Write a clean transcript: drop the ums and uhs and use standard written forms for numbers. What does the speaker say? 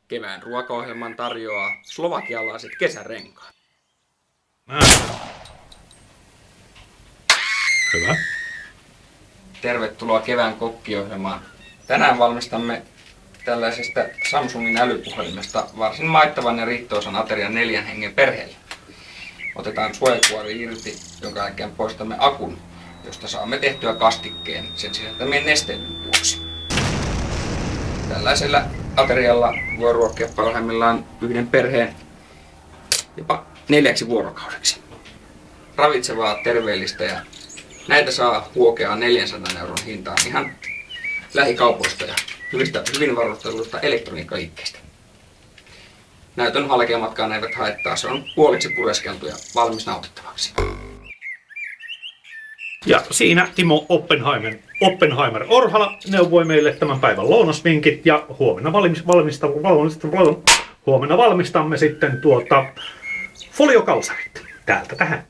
Kevään ruokaohjelman tarjoaa slovakialaiset kesärenkaat. Hyvä. Tervetuloa kevään kokkiohjelmaan. Tänään valmistamme tällaisesta Samsungin älypuhelimesta varsin maittavan ja riittoosan aterian 4 hengen perheelle. Otetaan suojakuori irti, jonka jälkeen poistamme akun, josta saamme tehtyä kastikkeen sen sisältämien nesteiden vuoksi. Tällaisella aterialla voi ruokkia parhaimmillaan yhden perheen jopa 4 vuorokaudeksi. Ravitsevaa, terveellistä ja näitä saa huokeaa 400 € hintaan ihan lähikaupoista ja hyvin varusteluista elektroniikkaliikkeistä. Näytön halkeamatkaan eivät haittaa, se on puoliksi pureskeltu ja valmis nautittavaksi. Ja siinä Timo Oppenheimer Orhala neuvoi meille tämän päivän lounasvinkit ja huomenna valmistamme sitten foliokalsarit täältä tähän.